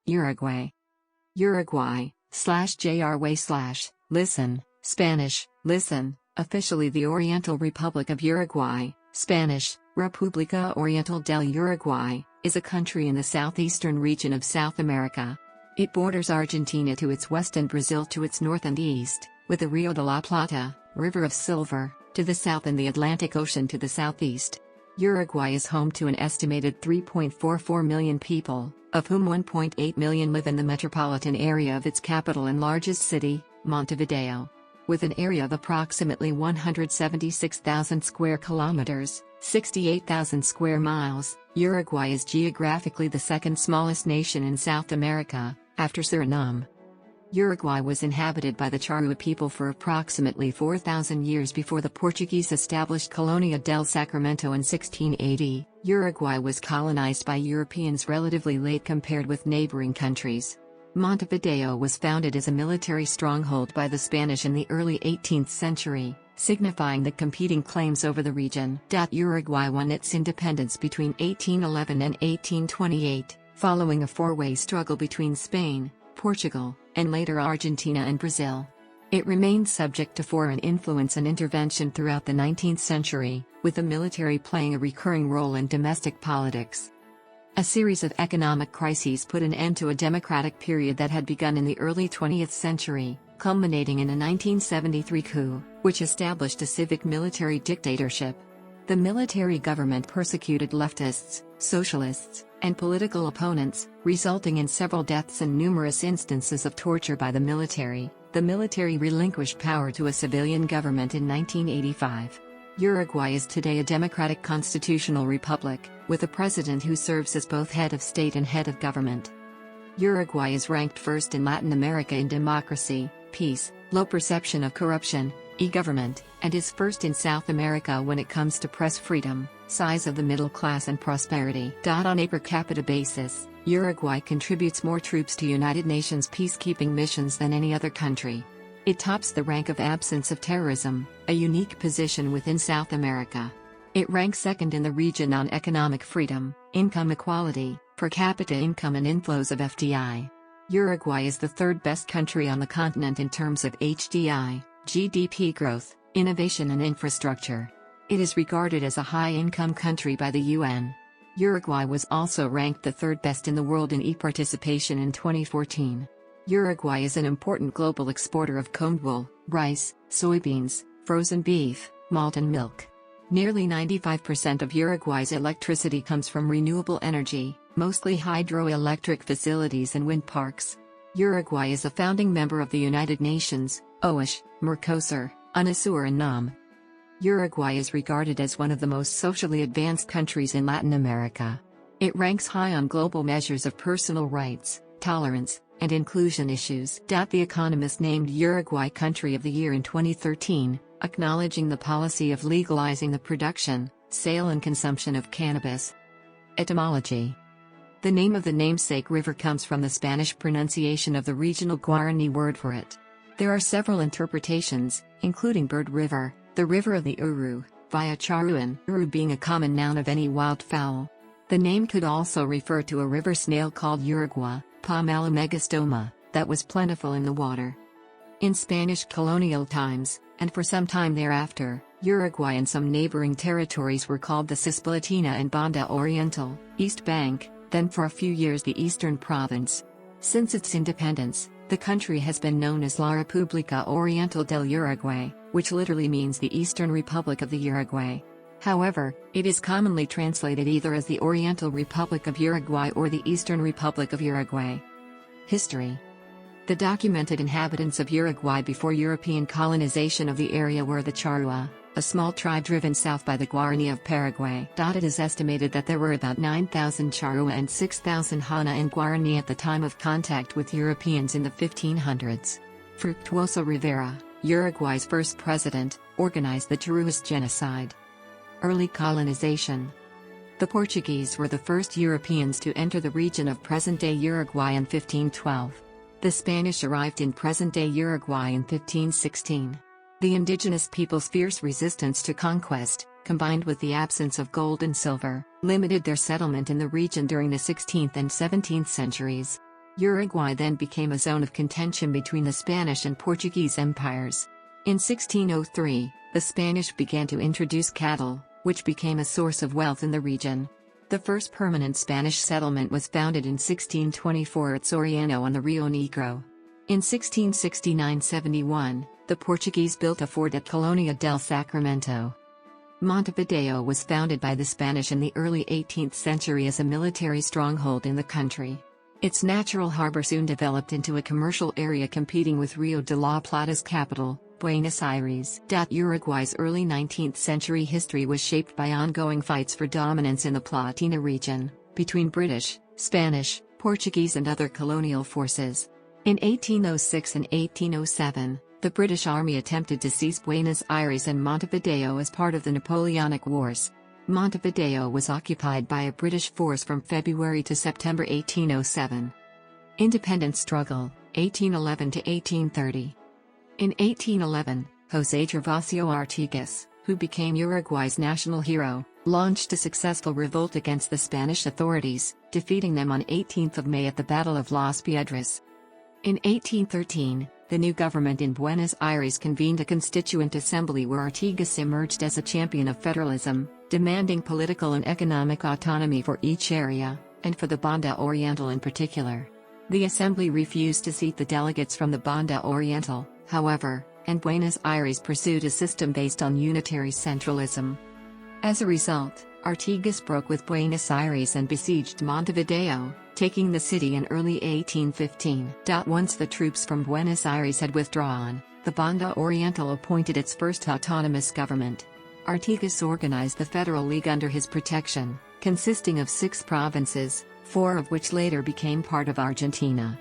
Uruguay. Uruguay, /JRWay/ listen, Spanish, listen, officially the Oriental Republic of Uruguay, Spanish, República Oriental del Uruguay, is a country in the southeastern region of South America. It borders Argentina to its west and Brazil to its north and east, with the Rio de la Plata, River of Silver, to the south and the Atlantic Ocean to the southeast. Uruguay is home to an estimated 3.44 million people, of whom 1.8 million live in the metropolitan area of its capital and largest city, Montevideo. With an area of approximately 176,000 square kilometers, 68,000 square miles, Uruguay is geographically the second smallest nation in South America, after Suriname. Uruguay was inhabited by the Charrua people for approximately 4,000 years before the Portuguese established Colonia del Sacramento in 1680. Uruguay was colonized by Europeans relatively late compared with neighboring countries. Montevideo was founded as a military stronghold by the Spanish in the early 18th century, signifying the competing claims over the region. Uruguay won its independence between 1811 and 1828, following a four-way struggle between Spain, Portugal, and later Argentina and Brazil. It remained subject to foreign influence and intervention throughout the 19th century, with the military playing a recurring role in domestic politics. A series of economic crises put an end to a democratic period that had begun in the early 20th century, culminating in a 1973 coup, which established a civic military dictatorship. The military government persecuted leftists, socialists, and political opponents, resulting in several deaths and numerous instances of torture by the military. The military relinquished power to a civilian government in 1985. Uruguay is today a democratic constitutional republic, with a president who serves as both head of state and head of government. Uruguay is ranked first in Latin America in democracy, peace, low perception of corruption, e-government, and is first in South America when it comes to press freedom, size of the middle class and prosperity. On a per capita basis, Uruguay contributes more troops to United Nations peacekeeping missions than any other country. It tops the rank of absence of terrorism, a unique position within South America. It ranks second in the region on economic freedom, income equality, per capita income and inflows of FDI. Uruguay is the third best country on the continent in terms of HDI, GDP growth, innovation and infrastructure. It is regarded as a high-income country by the UN. Uruguay was also ranked the third best in the world in e-participation in 2014. Uruguay is an important global exporter of combed wool, rice, soybeans, frozen beef, malt and milk. Nearly 95% of Uruguay's electricity comes from renewable energy, mostly hydroelectric facilities and wind parks. Uruguay is a founding member of the United Nations, OISH, Mercosur, UNASUR and NAM. Uruguay is regarded as one of the most socially advanced countries in Latin America. It ranks high on global measures of personal rights, tolerance, and inclusion issues. The Economist named Uruguay Country of the Year in 2013, acknowledging the policy of legalizing the production, sale and consumption of cannabis. Etymology. The name of the namesake river comes from the Spanish pronunciation of the regional Guarani word for it. There are several interpretations, including Bird River, the river of the Uru, via Charruan, Uru being a common noun of any wildfowl. The name could also refer to a river snail called Uruguay, Pomelo megastoma, that was plentiful in the water. In Spanish colonial times, and for some time thereafter, Uruguay and some neighboring territories were called the Cisplatina and Banda Oriental, East Bank, then for a few years the Eastern Province. Since its independence, the country has been known as La República Oriental del Uruguay, which literally means the Eastern Republic of the Uruguay. However, it is commonly translated either as the Oriental Republic of Uruguay or the Eastern Republic of Uruguay. History. The documented inhabitants of Uruguay before European colonization of the area were the Charrua, a small tribe driven south by the Guarani of Paraguay. It is estimated that there were about 9,000 Charrua and 6,000 Hana and Guarani at the time of contact with Europeans in the 1500s. Fructuoso Rivera, Uruguay's first president, organized the Charruas genocide. Early colonization. The Portuguese were the first Europeans to enter the region of present-day Uruguay in 1512. The Spanish arrived in present-day Uruguay in 1516. The indigenous people's fierce resistance to conquest, combined with the absence of gold and silver, limited their settlement in the region during the 16th and 17th centuries. Uruguay then became a zone of contention between the Spanish and Portuguese empires. In 1603, the Spanish began to introduce cattle, which became a source of wealth in the region. The first permanent Spanish settlement was founded in 1624 at Soriano on the Rio Negro. In 1669–71, the Portuguese built a fort at Colonia del Sacramento. Montevideo was founded by the Spanish in the early 18th century as a military stronghold in the country. Its natural harbor soon developed into a commercial area competing with Rio de la Plata's capital, Buenos Aires. Uruguay's early 19th century history was shaped by ongoing fights for dominance in the Platina region, between British, Spanish, Portuguese and other colonial forces. In 1806 and 1807, the British Army attempted to seize Buenos Aires and Montevideo as part of the Napoleonic Wars. Montevideo was occupied by a British force from February to September 1807. Independence struggle, 1811 to 1830. In 1811, José Gervasio Artigas, who became Uruguay's national hero, launched a successful revolt against the Spanish authorities, defeating them on 18 May at the Battle of Las Piedras. In 1813, the new government in Buenos Aires convened a constituent assembly where Artigas emerged as a champion of federalism, demanding political and economic autonomy for each area, and for the Banda Oriental in particular. The assembly refused to seat the delegates from the Banda Oriental, however, and Buenos Aires pursued a system based on unitary centralism. As a result, Artigas broke with Buenos Aires and besieged Montevideo, taking the city in early 1815. Once the troops from Buenos Aires had withdrawn, the Banda Oriental appointed its first autonomous government. Artigas organized the Federal League under his protection, consisting of 6 provinces, 4 of which later became part of Argentina.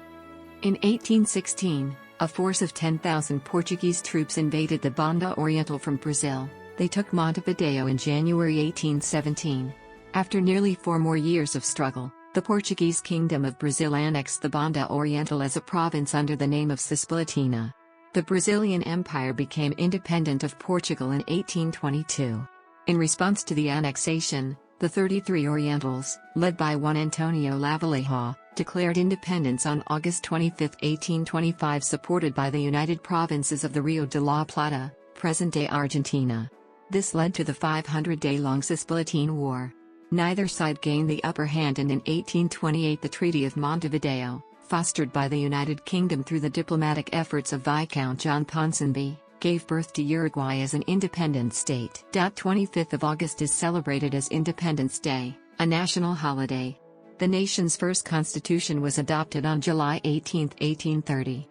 In 1816, a force of 10,000 Portuguese troops invaded the Banda Oriental from Brazil. They took Montevideo in January 1817. After nearly 4 more years of struggle, the Portuguese Kingdom of Brazil annexed the Banda Oriental as a province under the name of Cisplatina. The Brazilian Empire became independent of Portugal in 1822. In response to the annexation, the 33 Orientals, led by one Antonio Lavalleja, declared independence on August 25, 1825, supported by the United Provinces of the Rio de la Plata, present-day Argentina. This led to the 500-day-long Cisplatin War. Neither side gained the upper hand, and in 1828 the Treaty of Montevideo, fostered by the United Kingdom through the diplomatic efforts of Viscount John Ponsonby, gave birth to Uruguay as an independent state. 25th of August is celebrated as Independence Day, a national holiday. The nation's first constitution was adopted on July 18, 1830.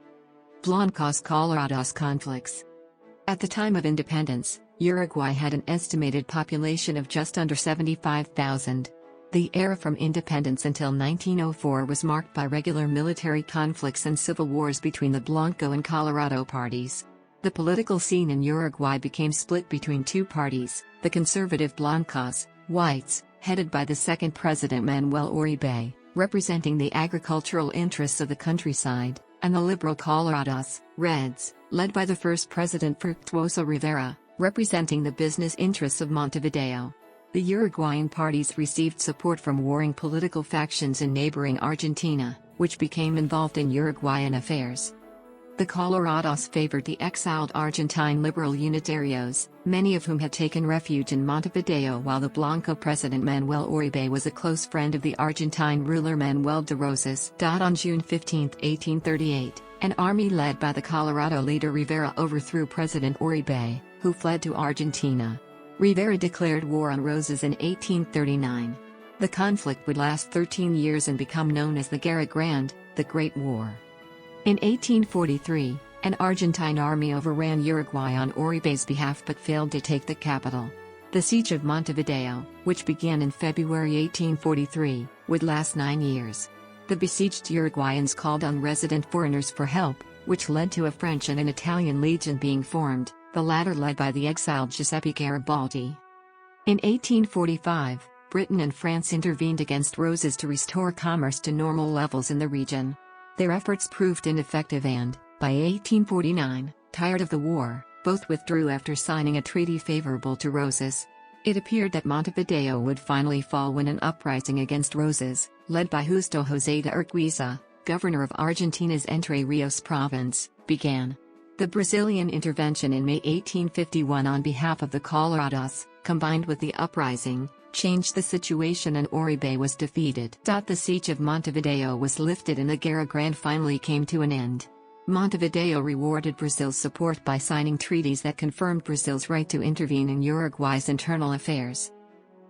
Blancos Colorados conflicts. At the time of independence, Uruguay had an estimated population of just under 75,000. The era from independence until 1904 was marked by regular military conflicts and civil wars between the Blanco and Colorado parties. The political scene in Uruguay became split between 2 parties, the conservative Blancos, whites, headed by the second president Manuel Uribe, representing the agricultural interests of the countryside, and the liberal Colorados, reds, led by the first president Fructuoso Rivera, representing the business interests of Montevideo. The Uruguayan parties received support from warring political factions in neighboring Argentina, which became involved in Uruguayan affairs. The Colorados favored the exiled Argentine liberal unitarios, many of whom had taken refuge in Montevideo, while the Blanco president Manuel Uribe was a close friend of the Argentine ruler Manuel de Rosas. On June 15, 1838, an army led by the Colorado leader Rivera overthrew President Uribe, who fled to Argentina. Rivera declared war on Rosas in 1839. The conflict would last 13 years and become known as the Guerra Grande, the Great War. In 1843, an Argentine army overran Uruguay on Uribe's behalf but failed to take the capital. The siege of Montevideo, which began in February 1843, would last 9 years. The besieged Uruguayans called on resident foreigners for help, which led to a French and an Italian legion being formed, the latter led by the exiled Giuseppe Garibaldi. In 1845, Britain and France intervened against Rosas to restore commerce to normal levels in the region. Their efforts proved ineffective and, by 1849, tired of the war, both withdrew after signing a treaty favorable to Rosas. It appeared that Montevideo would finally fall when an uprising against Rosas, led by Justo José de Urquiza, governor of Argentina's Entre Rios province, began. The Brazilian intervention in May 1851 on behalf of the Colorados, combined with the uprising, changed the situation and Uribe was defeated. The siege of Montevideo was lifted and the Guerra Grande finally came to an end. Montevideo rewarded Brazil's support by signing treaties that confirmed Brazil's right to intervene in Uruguay's internal affairs.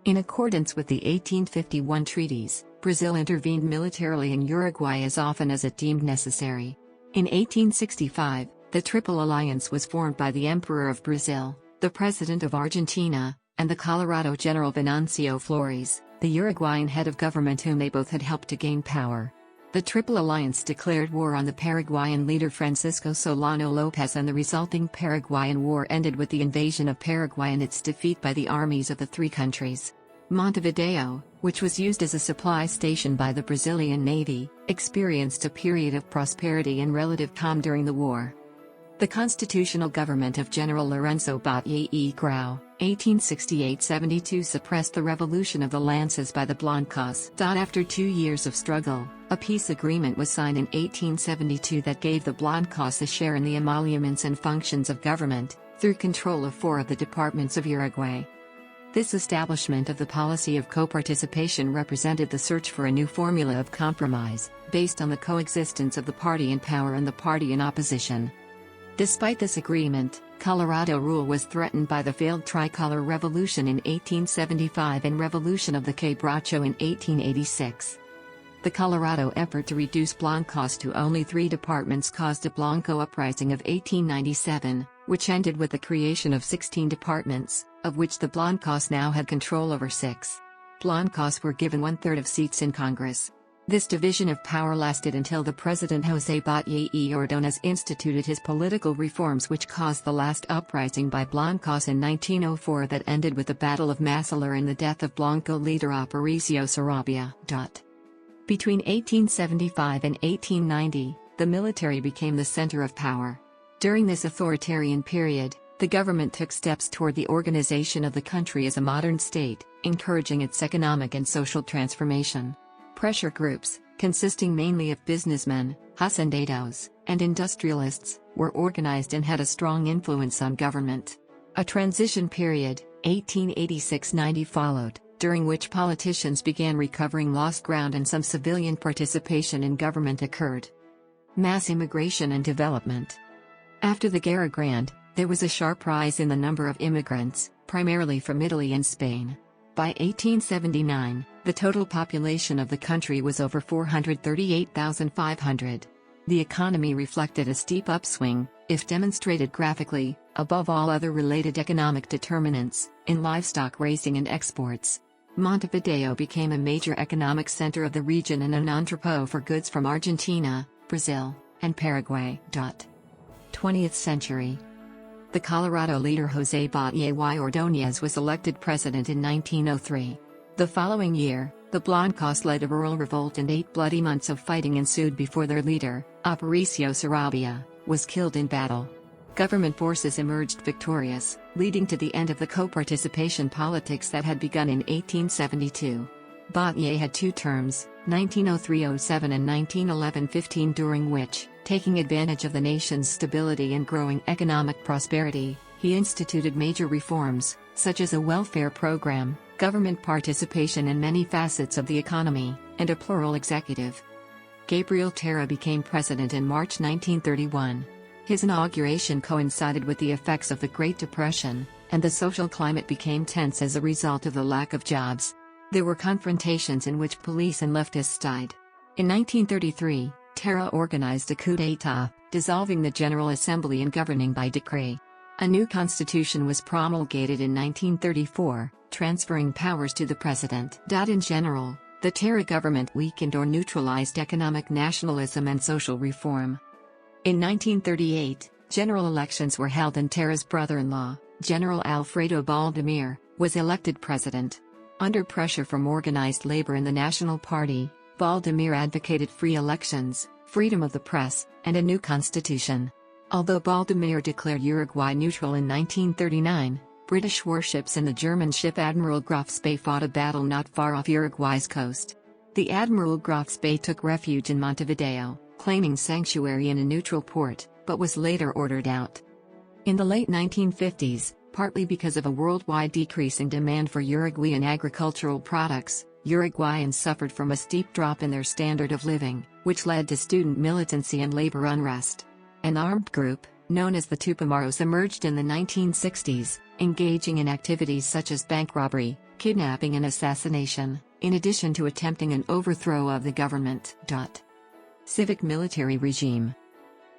In accordance with the 1851 treaties, Brazil intervened militarily in Uruguay as often as it deemed necessary. In 1865, the Triple Alliance was formed by the Emperor of Brazil, the President of Argentina, and the Colorado General Venancio Flores, the Uruguayan head of government whom they both had helped to gain power. The Triple Alliance declared war on the Paraguayan leader Francisco Solano Lopez, and the resulting Paraguayan War ended with the invasion of Paraguay and its defeat by the armies of the three countries. Montevideo, which was used as a supply station by the Brazilian Navy, experienced a period of prosperity and relative calm during the war. The constitutional government of General Lourenço Batlle y Grau, 1868-72 suppressed the revolution of the Lances by the Blancos. After 2 years of struggle, a peace agreement was signed in 1872 that gave the Blancos a share in the emoluments and functions of government, through control of 4 of the departments of Uruguay. This establishment of the policy of co-participation represented the search for a new formula of compromise, based on the coexistence of the party in power and the party in opposition. Despite this agreement, Colorado rule was threatened by the failed Tricolor Revolution in 1875 and Revolution of the Quebracho in 1886. The Colorado effort to reduce Blancos to only 3 departments caused a Blanco uprising of 1897, which ended with the creation of 16 departments, of which the Blancos now had control over 6. Blancos were given 1/3 of seats in Congress. This division of power lasted until the President José Batlle y Ordóñez instituted his political reforms, which caused the last uprising by Blancos in 1904 that ended with the Battle of Massillor and the death of Blanco leader Aparicio Sarabia. Between 1875 and 1890, the military became the center of power. During this authoritarian period, the government took steps toward the organization of the country as a modern state, encouraging its economic and social transformation. Pressure groups, consisting mainly of businessmen, hacendados, and industrialists, were organized and had a strong influence on government. A transition period, 1886-90 followed, during which politicians began recovering lost ground and some civilian participation in government occurred. Mass immigration and development. After the Guerra Grande, there was a sharp rise in the number of immigrants, primarily from Italy and Spain. By 1879, the total population of the country was over 438,500. The economy reflected a steep upswing, if demonstrated graphically, above all other related economic determinants, in livestock raising and exports. Montevideo became a major economic center of the region and an entrepot for goods from Argentina, Brazil, and Paraguay. 20th century. The Colorado leader José Batlle y Ordóñez was elected president in 1903. The following year, the Blancos led a rural revolt and 8 bloody months of fighting ensued before their leader, Aparicio Sarabia, was killed in battle. Government forces emerged victorious, leading to the end of the co-participation politics that had begun in 1872. Batlle had 2 terms, 1903-07 and 1911-15, during which, taking advantage of the nation's stability and growing economic prosperity, he instituted major reforms, such as a welfare program, government participation in many facets of the economy, and a plural executive. Gabriel Terra became president in March 1931. His inauguration coincided with the effects of the Great Depression, and the social climate became tense as a result of the lack of jobs. There were confrontations in which police and leftists died. In 1933, Terra organized a coup d'état, dissolving the General Assembly and governing by decree. A new constitution was promulgated in 1934, transferring powers to the president. In general, the Terra government weakened or neutralized economic nationalism and social reform. In 1938, general elections were held and Terra's brother-in-law, General Alfredo Baldemir, was elected president. Under pressure from organized labor and the National Party, Baldemir advocated free elections, freedom of the press, and a new constitution. Although Baldemir declared Uruguay neutral in 1939, British warships and the German ship Admiral Graf Spee fought a battle not far off Uruguay's coast. The Admiral Graf's Bay took refuge in Montevideo, claiming sanctuary in a neutral port, but was later ordered out. In the late 1950s, partly because of a worldwide decrease in demand for Uruguayan agricultural products, Uruguayans suffered from a steep drop in their standard of living, which led to student militancy and labor unrest. An armed group, known as the Tupamaros, emerged in the 1960s, engaging in activities such as bank robbery, kidnapping and assassination, in addition to attempting an overthrow of the government. Civic military regime.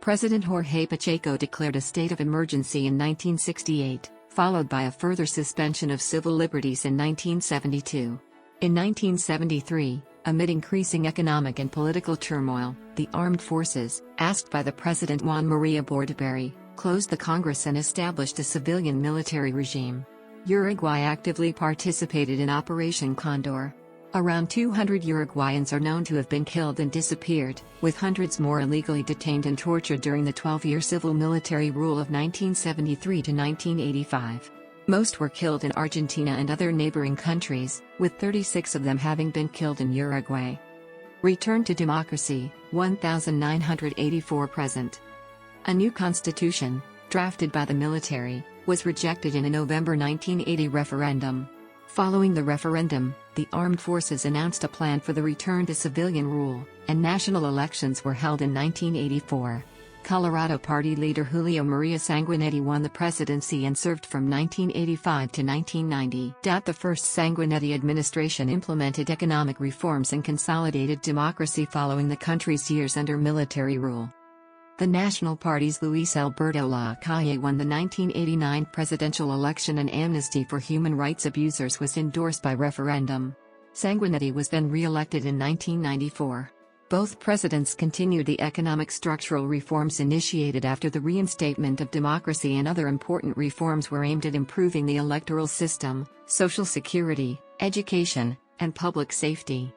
President Jorge Pacheco declared a state of emergency in 1968, followed by a further suspension of civil liberties in 1972. In 1973, amid increasing economic and political turmoil, the armed forces, asked by the President Juan Maria Bordaberry, closed the Congress and established a civilian military regime. Uruguay actively participated in Operation Condor. Around 200 Uruguayans are known to have been killed and disappeared, with hundreds more illegally detained and tortured during the 12-year civil-military rule of 1973 to 1985. Most were killed in Argentina and other neighboring countries, with 36 of them having been killed in Uruguay. Return to democracy, 1,984 present. A new constitution, drafted by the military, was rejected in a November 1980 referendum. Following the referendum, the armed forces announced a plan for the return to civilian rule, and national elections were held in 1984. Colorado Party leader Julio Maria Sanguinetti won the presidency and served from 1985 to 1990. The first Sanguinetti administration implemented economic reforms and consolidated democracy following the country's years under military rule. The National Party's Luis Alberto Lacalle won the 1989 presidential election, and amnesty for human rights abusers was endorsed by referendum. Sanguinetti was then re-elected in 1994. Both presidents continued the economic structural reforms initiated after the reinstatement of democracy, and other important reforms were aimed at improving the electoral system, social security, education, and public safety.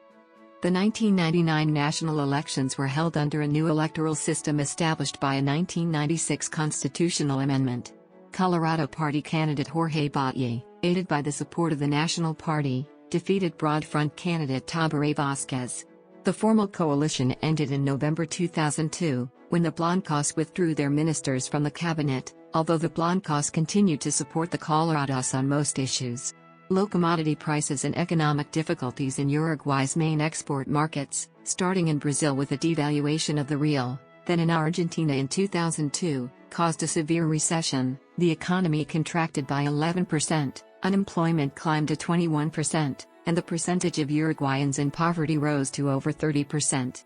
The 1999 national elections were held under a new electoral system established by a 1996 constitutional amendment. Colorado Party candidate Jorge Batlle, aided by the support of the National Party, defeated Broad Front candidate Tabaré Vázquez. The formal coalition ended in November 2002, when the Blancos withdrew their ministers from the cabinet, although the Blancos continued to support the Colorados on most issues. Low commodity prices and economic difficulties in Uruguay's main export markets, starting in Brazil with a devaluation of the real, then in Argentina in 2002, caused a severe recession. The economy contracted by 11%, unemployment climbed to 21%, and the percentage of Uruguayans in poverty rose to over 30%.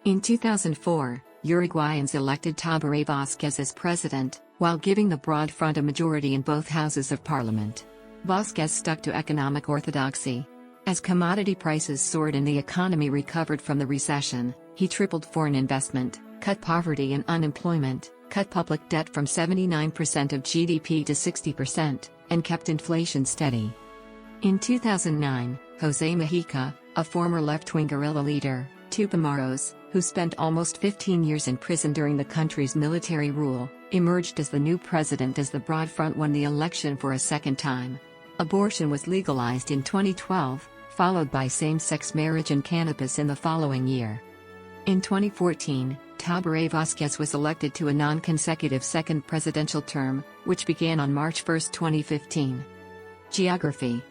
In 2004, Uruguayans elected Tabaré Vázquez as president, while giving the Broad Front a majority in both houses of parliament. Vázquez stuck to economic orthodoxy. As commodity prices soared and the economy recovered from the recession, he tripled foreign investment, cut poverty and unemployment, cut public debt from 79% of GDP to 60%, and kept inflation steady. In 2009, José Mujica, a former left-wing guerrilla leader, Tupamaros, who spent almost 15 years in prison during the country's military rule, emerged as the new president as the Broad Front won the election for a second time. Abortion was legalized in 2012, followed by same-sex marriage and cannabis in the following year. In 2014, Tabaré Vázquez was elected to a non-consecutive second presidential term, which began on March 1, 2015. Geography.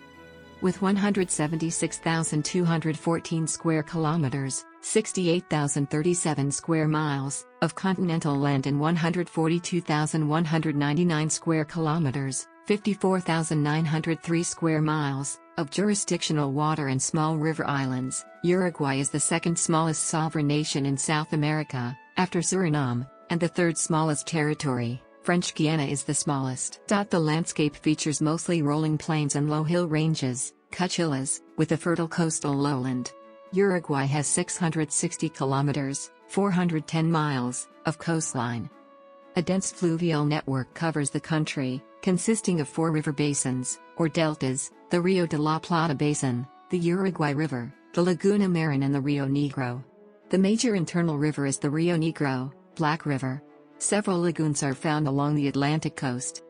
With 176,214 square kilometers, 68,037 square miles, of continental land and 142,199 square kilometers, 54,903 square miles, of jurisdictional water and small river islands, Uruguay is the second smallest sovereign nation in South America, after Suriname, and the third smallest territory. French Guiana is the smallest. The landscape features mostly rolling plains and low hill ranges, Cuchillas, with a fertile coastal lowland. Uruguay has 660 kilometers, 410 miles, of coastline. A dense fluvial network covers the country, consisting of 4 river basins, or deltas: the Rio de la Plata Basin, the Uruguay River, the Laguna Marin and the Rio Negro. The major internal river is the Rio Negro, Black River. Several lagoons are found along the Atlantic coast.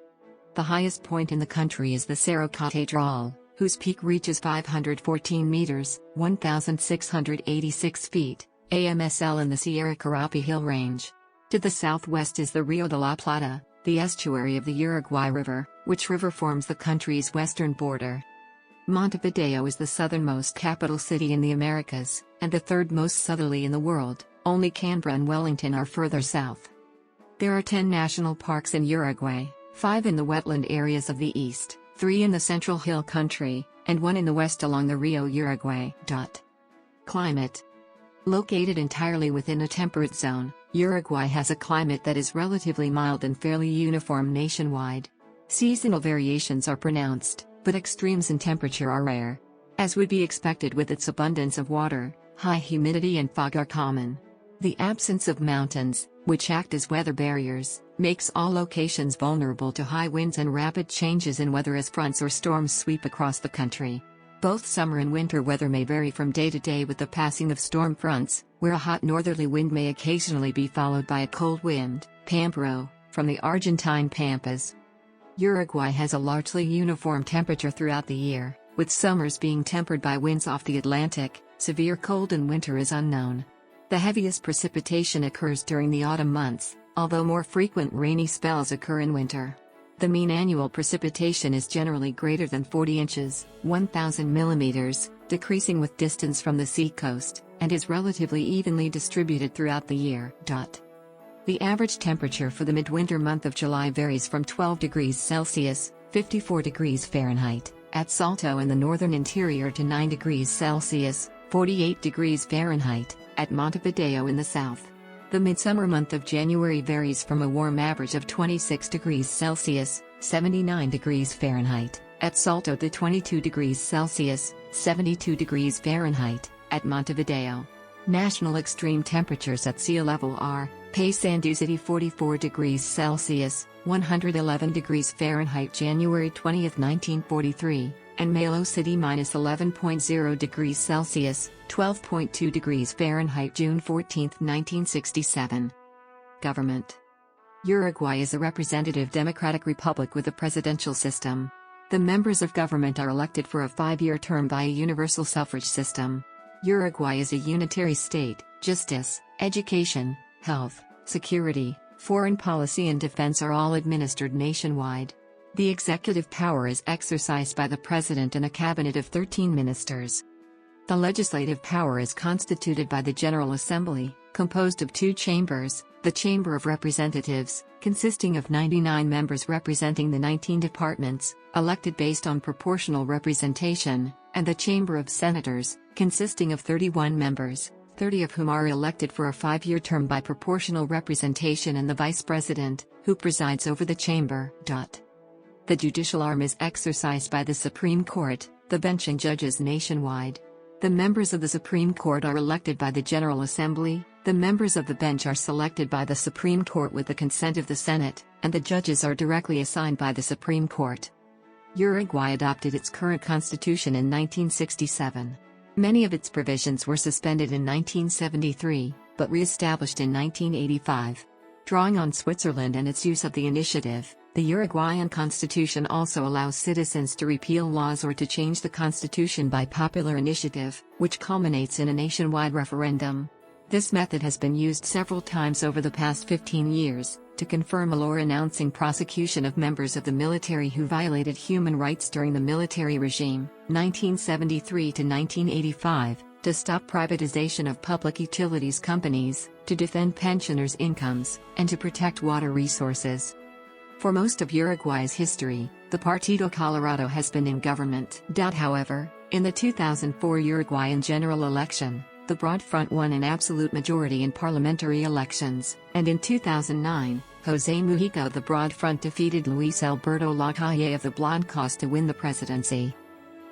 The highest point in the country is the Cerro Catedral, whose peak reaches 514 meters, 1,686 feet, AMSL in the Sierra Carapi Hill Range. To the southwest is the Rio de la Plata, the estuary of the Uruguay River, which river forms the country's western border. Montevideo is the southernmost capital city in the Americas, and the third most southerly in the world. Only Canberra and Wellington are further south. There are 10 national parks in Uruguay, 5 in the wetland areas of the east, 3 in the central hill country, and 1 in the west along the Rio Uruguay. Climate. Located entirely within a temperate zone, Uruguay has a climate that is relatively mild and fairly uniform nationwide. Seasonal variations are pronounced, but extremes in temperature are rare. As would be expected with its abundance of water, high humidity and fog are common. The absence of mountains, which act as weather barriers, makes all locations vulnerable to high winds and rapid changes in weather as fronts or storms sweep across the country. Both summer and winter weather may vary from day to day with the passing of storm fronts, where a hot northerly wind may occasionally be followed by a cold wind, Pampero, from the Argentine Pampas. Uruguay has a largely uniform temperature throughout the year, with summers being tempered by winds off the Atlantic. Severe cold in winter is unknown. The heaviest precipitation occurs during the autumn months, although more frequent rainy spells occur in winter. The mean annual precipitation is generally greater than 40 inches, 1,000 millimeters, decreasing with distance from the seacoast, and is relatively evenly distributed throughout the year. The average temperature for the midwinter month of July varies from 12 degrees Celsius, 54 degrees Fahrenheit, at Salto in the northern interior to 9 degrees Celsius, 48 degrees Fahrenheit, at Montevideo in the south. The midsummer month of January varies from a warm average of 26 degrees Celsius, 79 degrees Fahrenheit, at Salto to 22 degrees Celsius, 72 degrees Fahrenheit, at Montevideo. National extreme temperatures at sea level are: Paysandú City 44 degrees Celsius, 111 degrees Fahrenheit January 20, 1943, and Malo City -11.0 degrees Celsius, 12.2 degrees Fahrenheit June 14, 1967. Government. Uruguay is a representative democratic republic with a presidential system. The members of government are elected for a 5-year term by a universal suffrage system. Uruguay is a unitary state. Justice, education, health, security, foreign policy and defense are all administered nationwide. The executive power is exercised by the president and a cabinet of 13 ministers. The legislative power is constituted by the General Assembly, composed of 2 chambers, the Chamber of Representatives, consisting of 99 members representing the 19 departments, elected based on proportional representation, and the Chamber of Senators, consisting of 31 members, 30 of whom are elected for a 5-year term by proportional representation, and the Vice President, who presides over the chamber. The judicial arm is exercised by the Supreme Court, the bench and judges nationwide. The members of the Supreme Court are elected by the General Assembly, the members of the bench are selected by the Supreme Court with the consent of the Senate, and the judges are directly assigned by the Supreme Court. Uruguay adopted its current constitution in 1967. Many of its provisions were suspended in 1973, but re-established in 1985. Drawing on Switzerland and its use of the initiative, the Uruguayan constitution also allows citizens to repeal laws or to change the constitution by popular initiative, which culminates in a nationwide referendum. This method has been used several times over the past 15 years, to confirm a law announcing prosecution of members of the military who violated human rights during the military regime, 1973 to 1985, to stop privatization of public utilities companies, to defend pensioners' incomes, and to protect water resources. For most of Uruguay's history, the Partido Colorado has been in government. However, in the 2004 Uruguayan general election, the Broad Front won an absolute majority in parliamentary elections, and in 2009, José Mujica of the Broad Front defeated Luis Alberto Lacalle of the Blancos to win the presidency.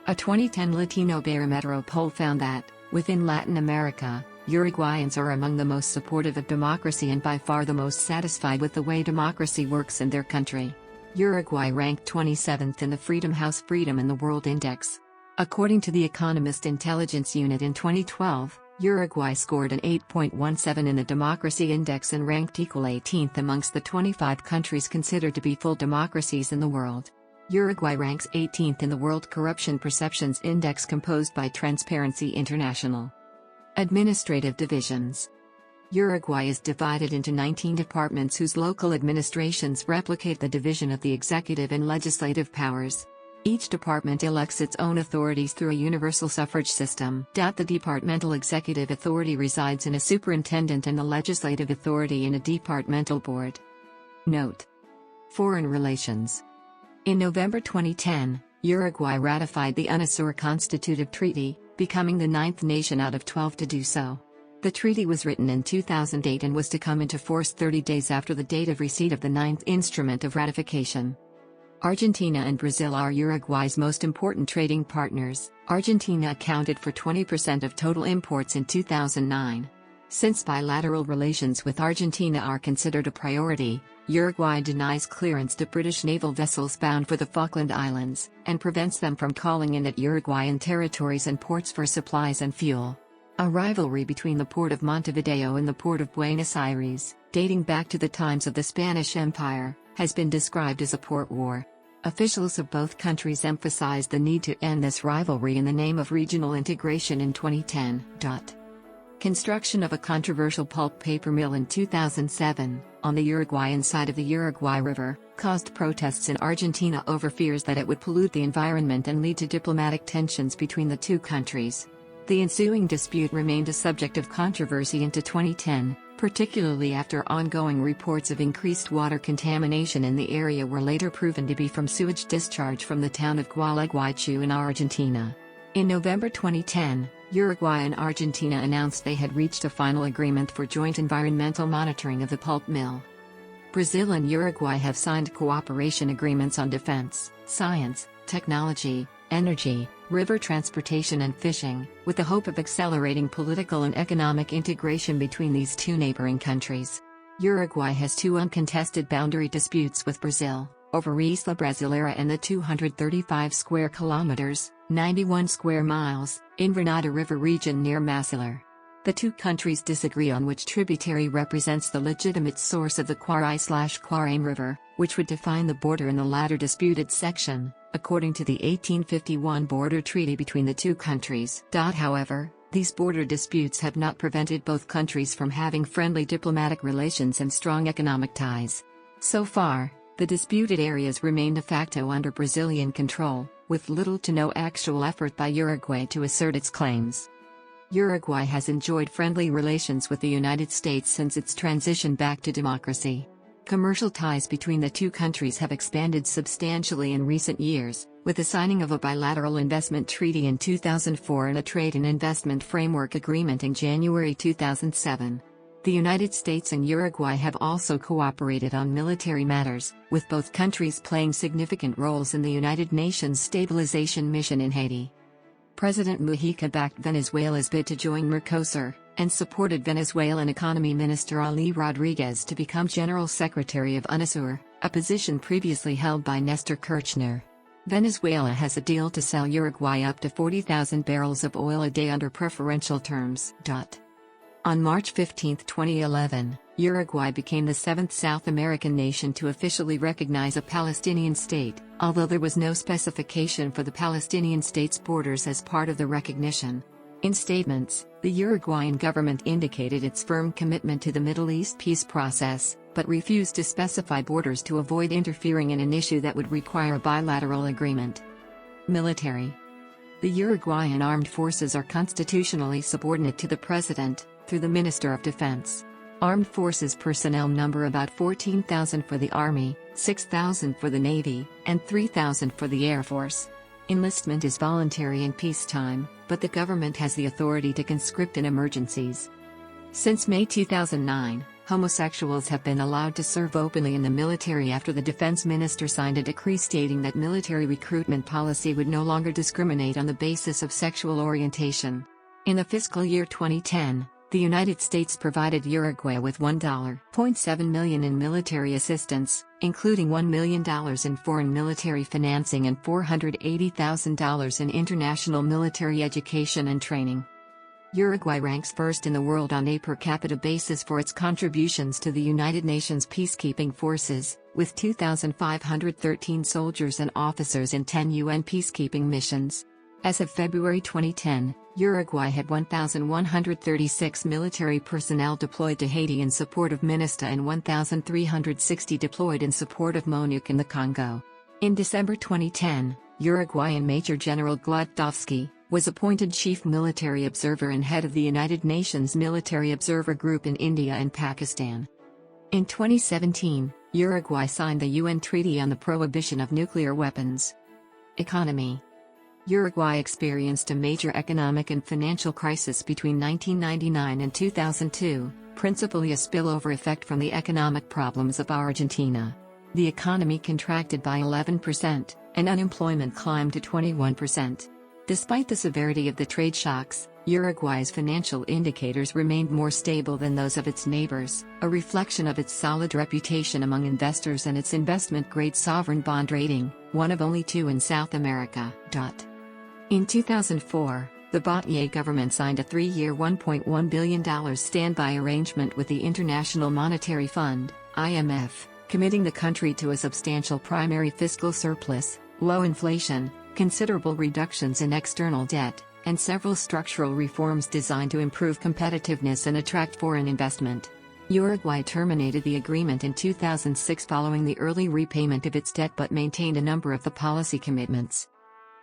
A 2010 Latino Barometro poll found that, within Latin America, Uruguayans are among the most supportive of democracy and by far the most satisfied with the way democracy works in their country. Uruguay ranked 27th in the Freedom House Freedom in the World Index. According to the Economist Intelligence Unit in 2012, Uruguay scored an 8.17 in the Democracy Index and ranked equal 18th amongst the 25 countries considered to be full democracies in the world. Uruguay ranks 18th in the World Corruption Perceptions Index composed by Transparency International. Administrative divisions. Uruguay is divided into 19 departments whose local administrations replicate the division of the executive and legislative powers. Each department elects its own authorities through a universal suffrage system. The departmental executive authority resides in a superintendent and the legislative authority in a departmental board. Note: Foreign relations. In November 2010, Uruguay ratified the UNASUR Constitutive Treaty, becoming the 9th nation out of 12 to do so. The treaty was written in 2008 and was to come into force 30 days after the date of receipt of the 9th instrument of ratification. Argentina and Brazil are Uruguay's most important trading partners. Argentina accounted for 20% of total imports in 2009. Since bilateral relations with Argentina are considered a priority, Uruguay denies clearance to British naval vessels bound for the Falkland Islands, and prevents them from calling in at Uruguayan territories and ports for supplies and fuel. A rivalry between the port of Montevideo and the port of Buenos Aires, dating back to the times of the Spanish Empire, has been described as a port war. Officials of both countries emphasized the need to end this rivalry in the name of regional integration in 2010. Construction of a controversial pulp paper mill in 2007, on the Uruguayan side of the Uruguay River, caused protests in Argentina over fears that it would pollute the environment and lead to diplomatic tensions between the two countries. The ensuing dispute remained a subject of controversy into 2010, particularly after ongoing reports of increased water contamination in the area were later proven to be from sewage discharge from the town of ๊jʊərəɡwaɪ in Argentina. In November 2010, Uruguay and Argentina announced they had reached a final agreement for joint environmental monitoring of the pulp mill. Brazil and Uruguay have signed cooperation agreements on defense, science, technology, energy, river transportation and fishing, with the hope of accelerating political and economic integration between these two neighboring countries. Uruguay has two uncontested boundary disputes with Brazil, over Isla Brasileira and the 235 square kilometers, 91 square miles, Invernada River region near Massilar. The two countries disagree on which tributary represents the legitimate source of the Quaraí/Quarame River, which would define the border in the latter disputed section, according to the 1851 border treaty between the two countries. However, these border disputes have not prevented both countries from having friendly diplomatic relations and strong economic ties. So far, the disputed areas remain de facto under Brazilian control, with little to no actual effort by Uruguay to assert its claims. Uruguay has enjoyed friendly relations with the United States since its transition back to democracy. Commercial ties between the two countries have expanded substantially in recent years, with the signing of a bilateral investment treaty in 2004 and a trade and investment framework agreement in January 2007. The United States and Uruguay have also cooperated on military matters, with both countries playing significant roles in the United Nations Stabilization Mission in Haiti. President Mujica backed Venezuela's bid to join Mercosur, and supported Venezuelan Economy Minister Ali Rodriguez to become General Secretary of UNASUR, a position previously held by Nestor Kirchner. Venezuela has a deal to sell Uruguay up to 40,000 barrels of oil a day under preferential terms. On March 15, 2011, Uruguay became the seventh South American nation to officially recognize a Palestinian state, although there was no specification for the Palestinian state's borders as part of the recognition. In statements, the Uruguayan government indicated its firm commitment to the Middle East peace process, but refused to specify borders to avoid interfering in an issue that would require a bilateral agreement. Military. The Uruguayan armed forces are constitutionally subordinate to the president, through the Minister of Defense. Armed forces personnel number about 14,000 for the Army, 6,000 for the Navy, and 3,000 for the Air Force. Enlistment is voluntary in peacetime, but the government has the authority to conscript in emergencies. Since May 2009, homosexuals have been allowed to serve openly in the military after the defense minister signed a decree stating that military recruitment policy would no longer discriminate on the basis of sexual orientation. In the fiscal year 2010, the United States provided Uruguay with $1.7 million in military assistance, including $1 million in foreign military financing and $480,000 in international military education and training. Uruguay ranks first in the world on a per capita basis for its contributions to the United Nations peacekeeping forces, with 2,513 soldiers and officers in 10 UN peacekeeping missions. As of February 2010, Uruguay had 1,136 military personnel deployed to Haiti in support of MINUSTA and 1,360 deployed in support of MONUC in the Congo. In December 2010, Uruguayan Major General Glodowski was appointed Chief Military Observer and head of the United Nations Military Observer Group in India and Pakistan. In 2017, Uruguay signed the UN Treaty on the Prohibition of Nuclear Weapons. Economy. Uruguay experienced a major economic and financial crisis between 1999 and 2002, principally a spillover effect from the economic problems of Argentina. The economy contracted by 11%, and unemployment climbed to 21%. Despite the severity of the trade shocks, Uruguay's financial indicators remained more stable than those of its neighbors, a reflection of its solid reputation among investors and its investment-grade sovereign bond rating, one of only two in South America. In 2004, the Patois government signed a 3-year $1.1 billion standby arrangement with the International Monetary Fund, IMF, committing the country to a substantial primary fiscal surplus, low inflation, considerable reductions in external debt, and several structural reforms designed to improve competitiveness and attract foreign investment. Uruguay terminated the agreement in 2006 following the early repayment of its debt but maintained a number of the policy commitments.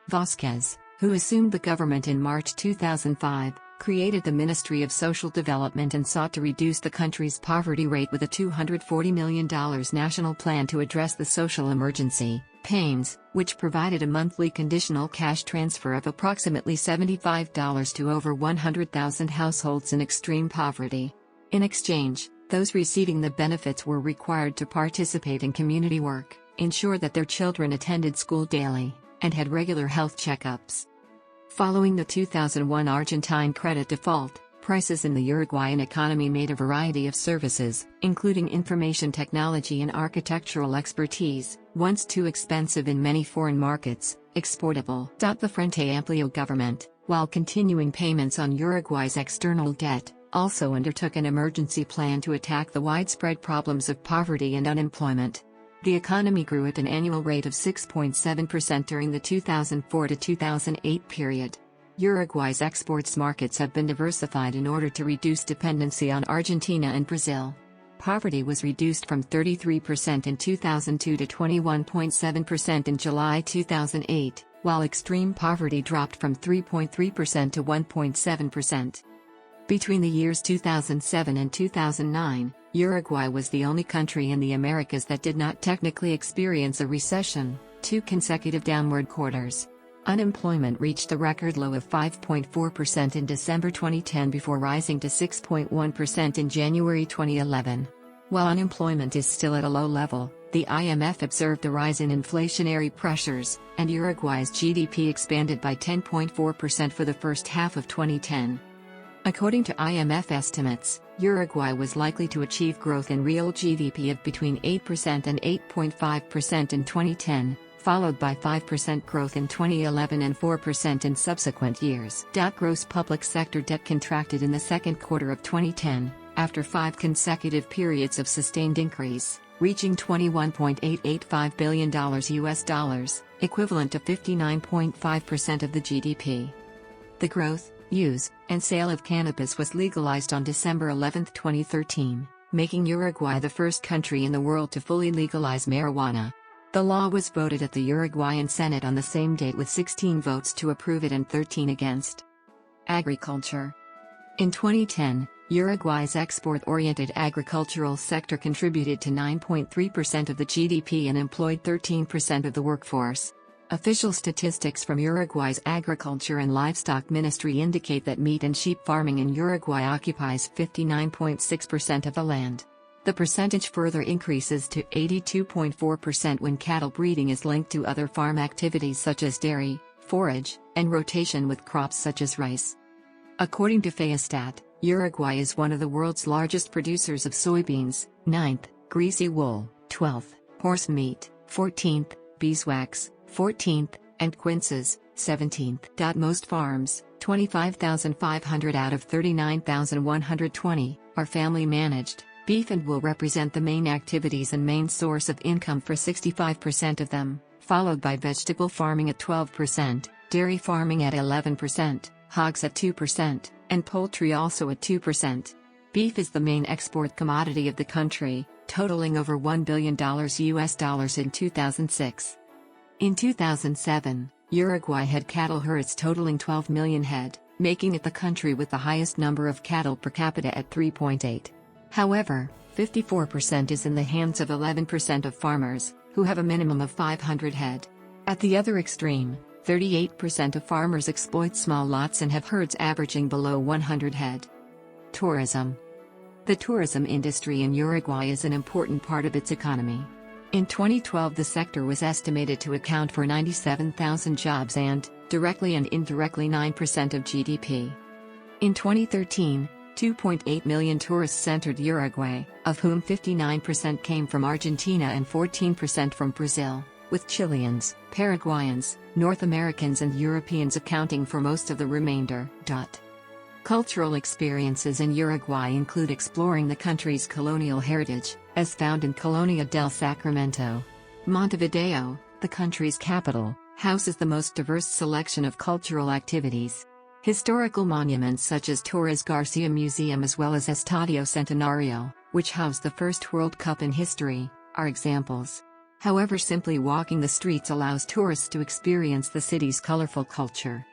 Vázquez, who assumed the government in March 2005, created the Ministry of Social Development and sought to reduce the country's poverty rate with a $240 million national plan to address the social emergency, PAIMS, which provided a monthly conditional cash transfer of approximately $75 to over 100,000 households in extreme poverty. In exchange, those receiving the benefits were required to participate in community work, ensure that their children attended school daily, and had regular health checkups. Following the 2001 Argentine credit default, prices in the Uruguayan economy made a variety of services, including information technology and architectural expertise, once too expensive in many foreign markets, exportable. The Frente Amplio government, while continuing payments on Uruguay's external debt, also undertook an emergency plan to attack the widespread problems of poverty and unemployment. The economy grew at an annual rate of 6.7% during the 2004 to 2008 period. Uruguay's exports markets have been diversified in order to reduce dependency on Argentina and Brazil. Poverty was reduced from 33% in 2002 to 21.7% in July 2008, while extreme poverty dropped from 3.3% to 1.7%. Between the years 2007 and 2009, Uruguay was the only country in the Americas that did not technically experience a recession, 2 consecutive downward quarters. Unemployment reached a record low of 5.4% in December 2010 before rising to 6.1% in January 2011. While unemployment is still at a low level, the IMF observed a rise in inflationary pressures, and Uruguay's GDP expanded by 10.4% for the first half of 2010. According to IMF estimates, Uruguay was likely to achieve growth in real GDP of between 8% and 8.5% in 2010, followed by 5% growth in 2011 and 4% in subsequent years. Gross public sector debt contracted in the second quarter of 2010, after 5 consecutive periods of sustained increase, reaching $21.885 billion US, equivalent to 59.5% of the GDP. The growth, use, and sale of cannabis was legalized on December 11, 2013, making Uruguay the first country in the world to fully legalize marijuana. The law was voted at the Uruguayan Senate on the same date with 16 votes to approve it and 13 against. Agriculture. In 2010, Uruguay's export-oriented agricultural sector contributed to 9.3% of the GDP and employed 13% of the workforce. Official statistics from Uruguay's Agriculture and Livestock Ministry indicate that meat and sheep farming in Uruguay occupies 59.6% of the land. The percentage further increases to 82.4% when cattle breeding is linked to other farm activities such as dairy, forage, and rotation with crops such as rice. According to Fayastat, Uruguay is one of the world's largest producers of soybeans, 9th, greasy wool, 12th, horse meat, 14th, beeswax, 14th, and quinces, 17th. Most farms, 25,500 out of 39,120, are family managed. Beef and wool represent the main activities and main source of income for 65% of them, followed by vegetable farming at 12%, dairy farming at 11%, hogs at 2%, and poultry also at 2%. Beef is the main export commodity of the country, totaling over $1 billion US in 2006. In 2007, Uruguay had cattle herds totaling 12 million head, making it the country with the highest number of cattle per capita at 3.8. However, 54% is in the hands of 11% of farmers, who have a minimum of 500 head. At the other extreme, 38% of farmers exploit small lots and have herds averaging below 100 head. Tourism. The tourism industry in Uruguay is an important part of its economy. In 2012, the sector was estimated to account for 97,000 jobs and, directly and indirectly, 9% of GDP. In 2013, 2.8 million tourists entered Uruguay, of whom 59% came from Argentina and 14% from Brazil, with Chileans, Paraguayans, North Americans and Europeans accounting for most of the remainder. Cultural experiences in Uruguay include exploring the country's colonial heritage, as found in Colonia del Sacramento. Montevideo, the country's capital, houses the most diverse selection of cultural activities. Historical monuments such as Torres Garcia Museum as well as Estadio Centenario, which housed the first World Cup in history, are examples. However, simply walking the streets allows tourists to experience the city's colorful culture.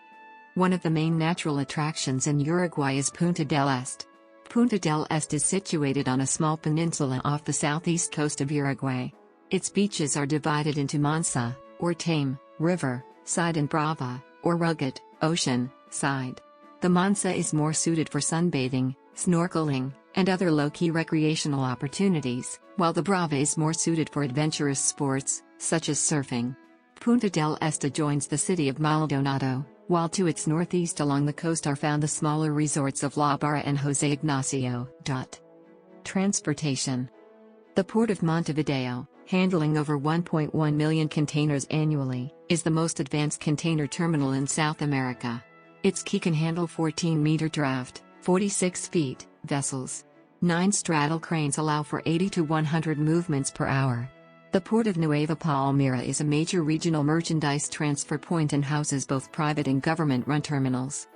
One of the main natural attractions in Uruguay is Punta del Este. Punta del Este is situated on a small peninsula off the southeast coast of Uruguay. Its beaches are divided into Mansa, or tame, river, side and Brava, or rugged, ocean, side. The Mansa is more suited for sunbathing, snorkeling, and other low-key recreational opportunities, while the Brava is more suited for adventurous sports, such as surfing. Punta del Este joins the city of Maldonado, while to its northeast along the coast are found the smaller resorts of La Barra and José Ignacio. Transportation. The port of Montevideo, handling over 1.1 million containers annually, is the most advanced container terminal in South America. Its quay can handle 14-meter draft, 46 feet, vessels. 9 straddle cranes allow for 80 to 100 movements per hour. The port of Nueva Palmira is a major regional merchandise transfer point and houses both private and government-run terminals.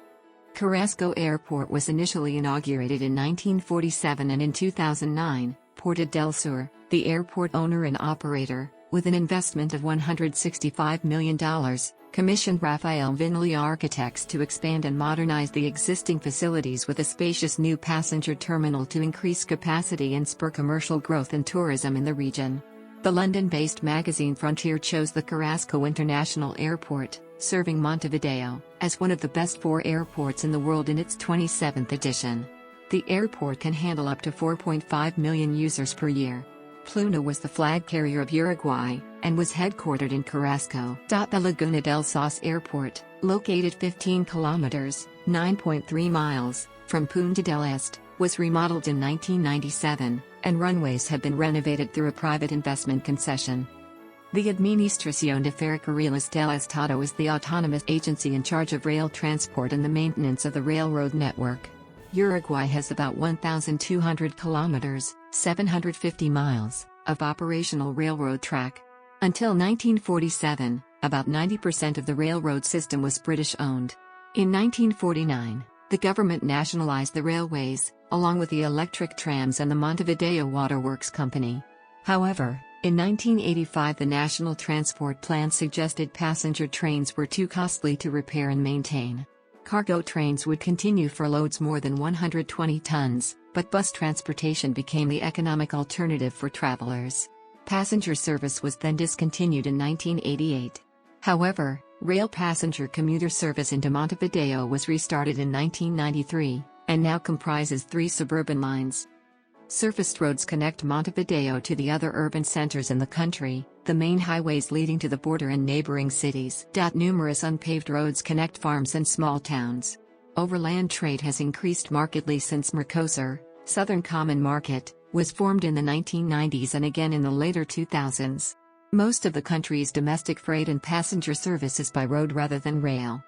Carrasco Airport was initially inaugurated in 1947 and in 2009, Porta del Sur, the airport owner and operator, with an investment of $165 million, commissioned Rafael Vinley Architects to expand and modernize the existing facilities with a spacious new passenger terminal to increase capacity and spur commercial growth and tourism in the region. The London-based magazine Frontier chose the Carrasco International Airport, serving Montevideo, as one of the best 4 airports in the world in its 27th edition. The airport can handle up to 4.5 million users per year. Pluna was the flag carrier of Uruguay, and was headquartered in Carrasco. The Laguna del Sos Airport, located 15 kilometers, 9.3 miles, from Punta del Este, was remodeled in 1997, and runways have been renovated through a private investment concession. The Administración de Ferrocarriles del Estado is the autonomous agency in charge of rail transport and the maintenance of the railroad network. Uruguay has about 1,200 kilometers, 750 miles, of operational railroad track. Until 1947, about 90% of the railroad system was British-owned. In 1949, the government nationalized the railways, along with the electric trams and the Montevideo Waterworks Company. However, in 1985 the National Transport Plan suggested passenger trains were too costly to repair and maintain. Cargo trains would continue for loads more than 120 tons, but bus transportation became the economic alternative for travelers. Passenger service was then discontinued in 1988. However, rail passenger commuter service into Montevideo was restarted in 1993, and now comprises 3 suburban lines. Surfaced roads connect Montevideo to the other urban centers in the country, the main highways leading to the border and neighboring cities. Numerous unpaved roads connect farms and small towns. Overland trade has increased markedly since Mercosur, Southern Common Market, was formed in the 1990s and again in the later 2000s. Most of the country's domestic freight and passenger service is by road rather than rail.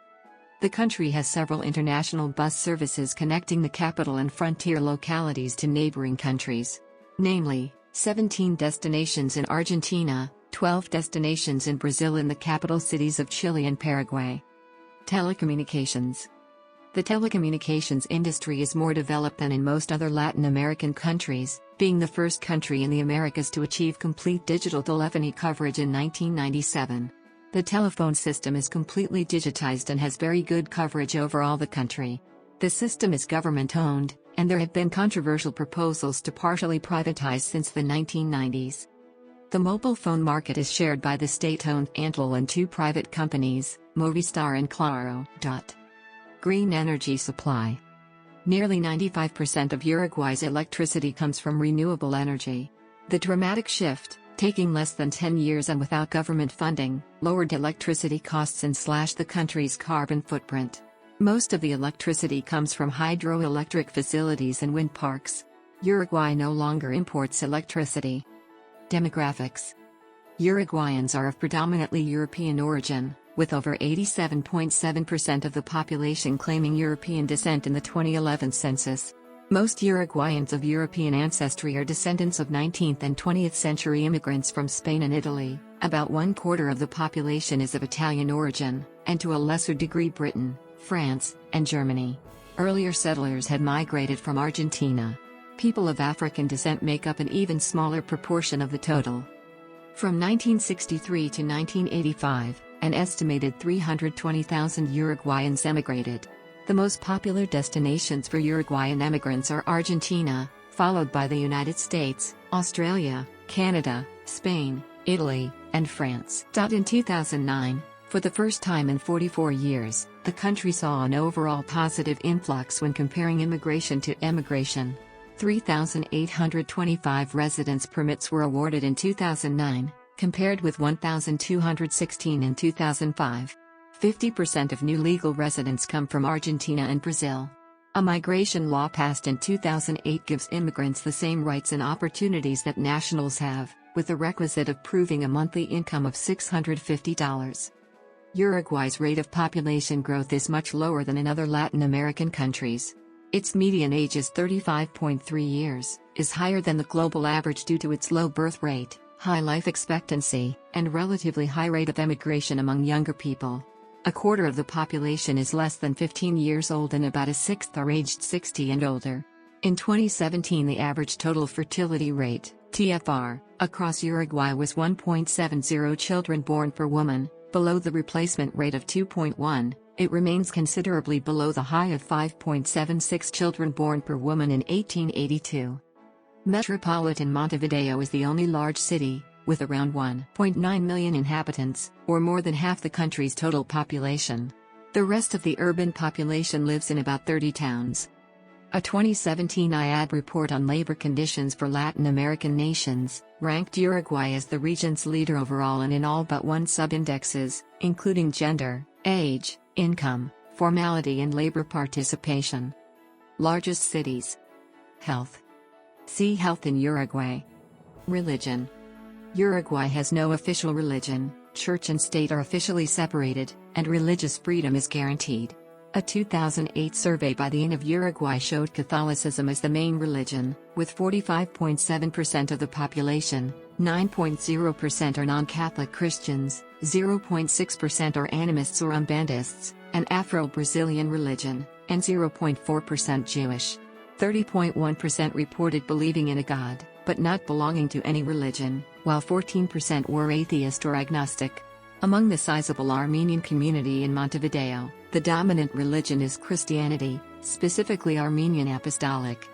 The country has several international bus services connecting the capital and frontier localities to neighboring countries. Namely, 17 destinations in Argentina, 12 destinations in Brazil and the capital cities of Chile and Paraguay. Telecommunications. The telecommunications industry is more developed than in most other Latin American countries, being the first country in the Americas to achieve complete digital telephony coverage in 1997. The telephone system is completely digitized and has very good coverage over all the country. The system is government-owned, and there have been controversial proposals to partially privatize since the 1990s. The mobile phone market is shared by the state-owned Antel and two private companies, Movistar and Claro. Green energy supply. Nearly 95% of Uruguay's electricity comes from renewable energy. The dramatic shift, taking less than 10 years and without government funding, lowered electricity costs and slashed the country's carbon footprint. Most of the electricity comes from hydroelectric facilities and wind parks. Uruguay no longer imports electricity. Demographics. Uruguayans are of predominantly European origin, with over 87.7% of the population claiming European descent in the 2011 census. Most Uruguayans of European ancestry are descendants of 19th and 20th century immigrants from Spain and Italy. About 1/4 of the population is of Italian origin, and to a lesser degree Britain, France, and Germany. Earlier settlers had migrated from Argentina. People of African descent make up an even smaller proportion of the total. From 1963 to 1985, an estimated 320,000 Uruguayans emigrated. The most popular destinations for Uruguayan emigrants are Argentina, followed by the United States, Australia, Canada, Spain, Italy, and France. In 2009, for the first time in 44 years, the country saw an overall positive influx when comparing immigration to emigration. 3,825 residence permits were awarded in 2009, compared with 1,216 in 2005. 50% of new legal residents come from Argentina and Brazil. A migration law passed in 2008 gives immigrants the same rights and opportunities that nationals have, with the requisite of proving a monthly income of $650. Uruguay's rate of population growth is much lower than in other Latin American countries. Its median age is 35.3 years, is higher than the global average due to its low birth rate, high life expectancy, and relatively high rate of emigration among younger people. 1/4 of the population is less than 15 years old and about 1/6 are aged 60 and older. In 2017 the average total fertility rate, TFR, across Uruguay was 1.70 children born per woman, below the replacement rate of 2.1. It remains considerably below the high of 5.76 children born per woman in 1882. Metropolitan Montevideo is the only large city, with around 1.9 million inhabitants, or more than half the country's total population. The rest of the urban population lives in about 30 towns. A 2017 IAD report on labor conditions for Latin American nations ranked Uruguay as the region's leader overall and in all but one sub-indexes, including gender, age, income, formality and labor participation. Largest cities. Health. See Health in Uruguay. Religion. Uruguay has no official religion, church and state are officially separated, and religious freedom is guaranteed. A 2008 survey by the IN of Uruguay showed Catholicism as the main religion, with 45.7% of the population, 9.0% are non-Catholic Christians, 0.6% are animists or umbandists, an Afro-Brazilian religion, and 0.4% Jewish. 30.1% reported believing in a god, but not belonging to any religion, while 14% were atheist or agnostic. Among the sizable Armenian community in Montevideo, the dominant religion is Christianity, specifically Armenian Apostolic.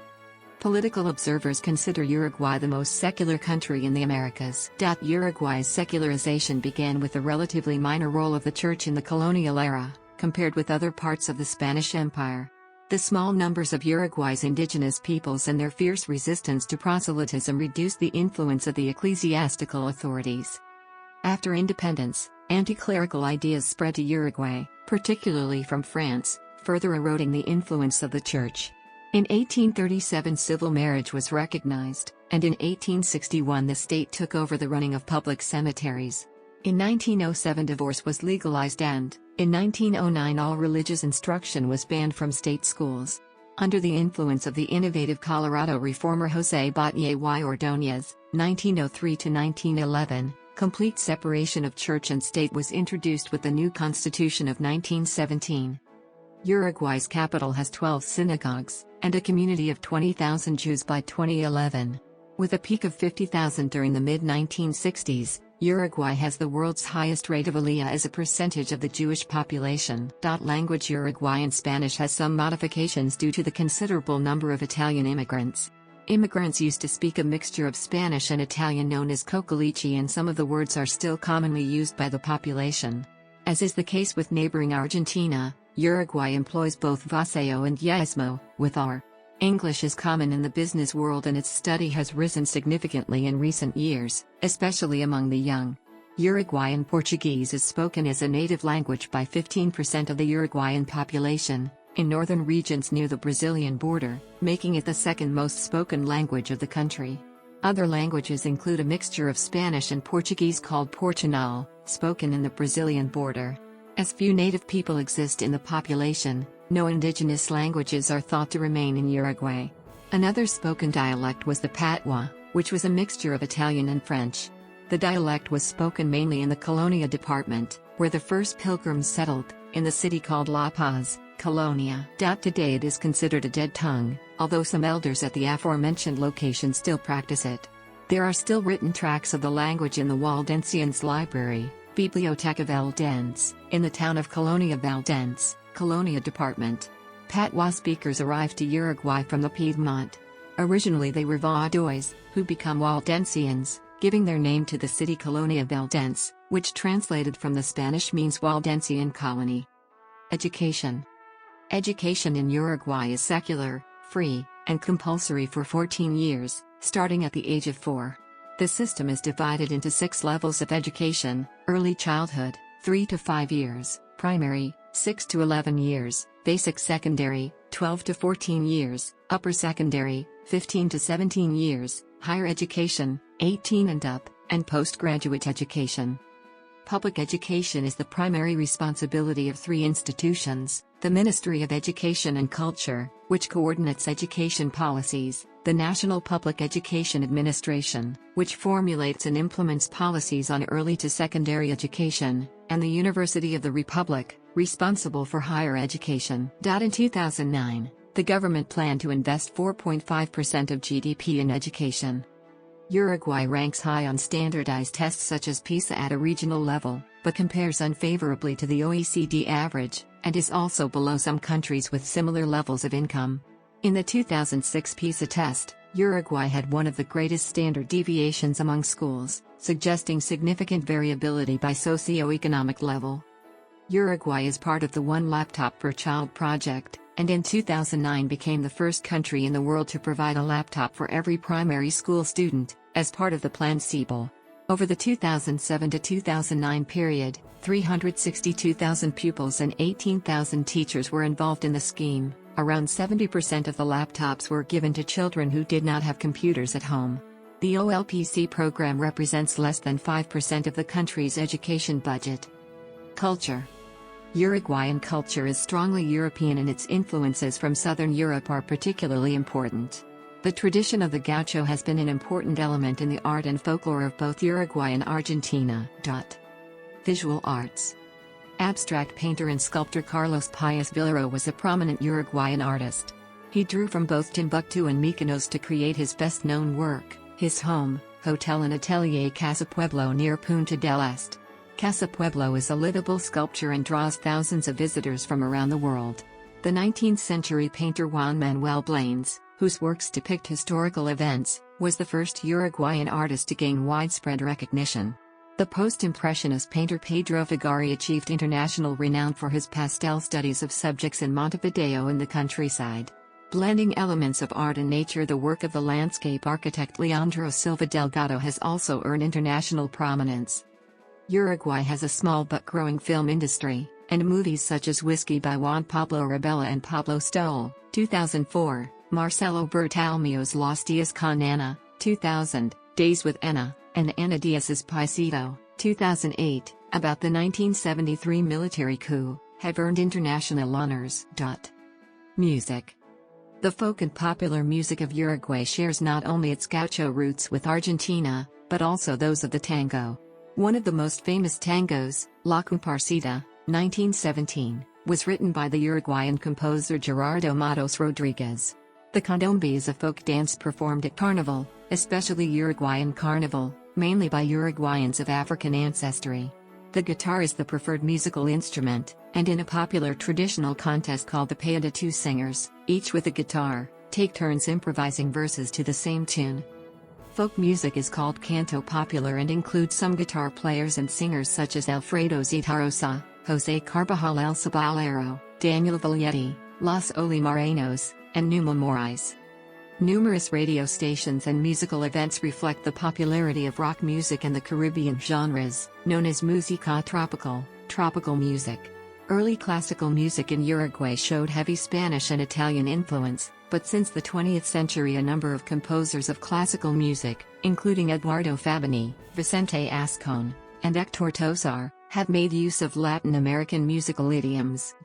Political observers consider Uruguay the most secular country in the Americas. Uruguay's secularization began with the relatively minor role of the church in the colonial era, compared with other parts of the Spanish Empire. The small numbers of Uruguay's indigenous peoples and their fierce resistance to proselytism reduced the influence of the ecclesiastical authorities. After independence, anti-clerical ideas spread to Uruguay, particularly from France, further eroding the influence of the church. In 1837 civil marriage was recognized, and in 1861 the state took over the running of public cemeteries. In 1907 divorce was legalized and, in 1909 all religious instruction was banned from state schools. Under the influence of the innovative Colorado reformer José Botye y Ordóñez, 1903–1911, complete separation of church and state was introduced with the new Constitution of 1917. Uruguay's capital has 12 synagogues, and a community of 20,000 Jews by 2011. With a peak of 50,000 during the mid-1960s, Uruguay has the world's highest rate of aliyah as a percentage of the Jewish population. Language Uruguayan Spanish has some modifications due to the considerable number of Italian immigrants. Immigrants used to speak a mixture of Spanish and Italian known as cocalici, and some of the words are still commonly used by the population. As is the case with neighboring Argentina, Uruguay employs both voseo and yesmo, with r. English is common in the business world and its study has risen significantly in recent years, especially among the young. Uruguayan Portuguese is spoken as a native language by 15% of the Uruguayan population, in northern regions near the Brazilian border, making it the second most spoken language of the country. Other languages include a mixture of Spanish and Portuguese called Portunhol, spoken in the Brazilian border. As few native people exist in the population, no indigenous languages are thought to remain in Uruguay. Another spoken dialect was the Patois, which was a mixture of Italian and French. The dialect was spoken mainly in the Colonia department, where the first pilgrims settled, in the city called La Paz, Colonia. Today it is considered a dead tongue, although some elders at the aforementioned location still practice it. There are still written tracts of the language in the Waldensians Library, Biblioteca Valdense, in the town of Colonia Valdense, Colonia department. Patois speakers arrived to Uruguay from the Piedmont. Originally they were Vaudois, who become Waldensians, giving their name to the city Colonia Valdense, which translated from the Spanish means Waldensian colony. Education. Education in Uruguay is secular, free, and compulsory for 14 years, starting at the age of 4. The system is divided into 6 levels of education: early childhood, 3 to 5 years, primary, 6 to 11 years, basic secondary, 12 to 14 years, upper secondary, 15 to 17 years, higher education, 18 and up, and postgraduate education. Public education is the primary responsibility of 3 institutions: the Ministry of Education and Culture, which coordinates education policies, the National Public Education Administration, which formulates and implements policies on early to secondary education, and the University of the Republic, responsible for higher education. In 2009, the government planned to invest 4.5% of GDP in education. Uruguay ranks high on standardized tests such as PISA at a regional level, but compares unfavorably to the OECD average, and is also below some countries with similar levels of income. In the 2006 PISA test, Uruguay had one of the greatest standard deviations among schools, suggesting significant variability by socioeconomic level. Uruguay is part of the One Laptop per Child project, and in 2009 became the first country in the world to provide a laptop for every primary school student, as part of the Plan CEBAL. Over the 2007 to 2009 period, 362,000 pupils and 18,000 teachers were involved in the scheme. Around 70% of the laptops were given to children who did not have computers at home. The OLPC program represents less than 5% of the country's education budget. Culture. Uruguayan culture is strongly European, and its influences from Southern Europe are particularly important. The tradition of the gaucho has been an important element in the art and folklore of both Uruguay and Argentina. Visual arts. Abstract painter and sculptor Carlos Páez Villero was a prominent Uruguayan artist. He drew from both Timbuktu and Mykonos to create his best-known work, his home, hotel and atelier Casa Pueblo near Punta del Este. Casa Pueblo is a livable sculpture and draws thousands of visitors from around the world. The 19th-century painter Juan Manuel Blanes, whose works depict historical events, was the first Uruguayan artist to gain widespread recognition. The post-impressionist painter Pedro Figari achieved international renown for his pastel studies of subjects in Montevideo and the countryside. Blending elements of art and nature, the work of the landscape architect Leandro Silva Delgado has also earned international prominence. Uruguay has a small but growing film industry, and movies such as Whiskey by Juan Pablo Rabella and Pablo Stoll, 2004, Marcelo Bertalmio's Los Dias con Ana, 2000, Days with Anna, and Ana Diaz's Paisito, 2008, about the 1973 military coup, have earned international honors. Music. The folk and popular music of Uruguay shares not only its gaucho roots with Argentina, but also those of the tango. One of the most famous tangos, La Comparsita, 1917, was written by the Uruguayan composer Gerardo Matos Rodriguez. The candombe is a folk dance performed at Carnival, especially Uruguayan Carnival, mainly by Uruguayans of African ancestry. The guitar is the preferred musical instrument, and in a popular traditional contest called the Paia de Two singers, each with a guitar, take turns improvising verses to the same tune. Folk music is called canto popular and includes some guitar players and singers such as Alfredo Zitarrosa, José Carbajal El Caballero, Daniel Vallietti, Los Olimareños, and Numa Morais. Numerous radio stations and musical events reflect the popularity of rock music and the Caribbean genres, known as música tropical, tropical music. Early classical music in Uruguay showed heavy Spanish and Italian influence, but since the 20th century a number of composers of classical music, including Eduardo Fabini, Vicente Ascon, and Héctor Tosar, have made use of Latin American musical idioms.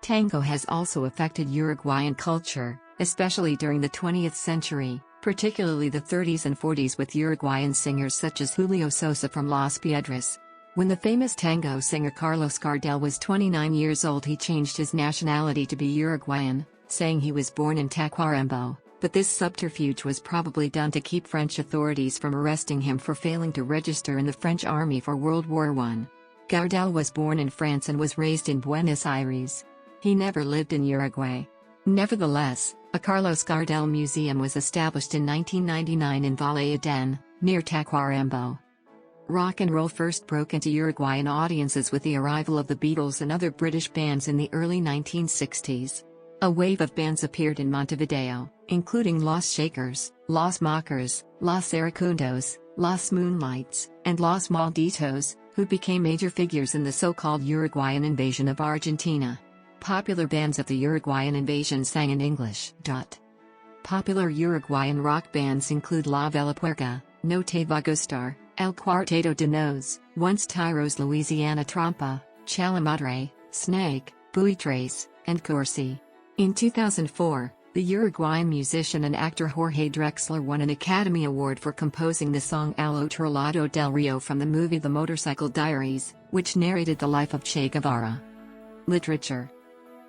Tango has also affected Uruguayan culture, especially during the 20th century, particularly the 30s and 40s with Uruguayan singers such as Julio Sosa from Las Piedras. When the famous tango singer Carlos Gardel was 29 years old he changed his nationality to be Uruguayan, saying he was born in Tacuarembó, but this subterfuge was probably done to keep French authorities from arresting him for failing to register in the French army for World War I. Gardel was born in France and was raised in Buenos Aires. He never lived in Uruguay. Nevertheless, a Carlos Gardel museum was established in 1999 in Valle Aden, near Tacuarembó. Rock and roll first broke into Uruguayan audiences with the arrival of the Beatles and other British bands in the early 1960s. A wave of bands appeared in Montevideo, including Los Shakers, Los Mockers, Los Iracundos, Los Moonlights, and Los Malditos, who became major figures in the so-called Uruguayan invasion of Argentina. Popular bands of the Uruguayan invasion sang in English. Popular Uruguayan rock bands include La Vela Puerca, No Te Va Gustar, El Cuarteto de Nos, Once Tyros Louisiana Trompa, Chalamadre, Snake, Buitres, and Corsi. In 2004, the Uruguayan musician and actor Jorge Drexler won an Academy Award for composing the song Al Otro Lado del Rio from the movie The Motorcycle Diaries, which narrated the life of Che Guevara. Literature.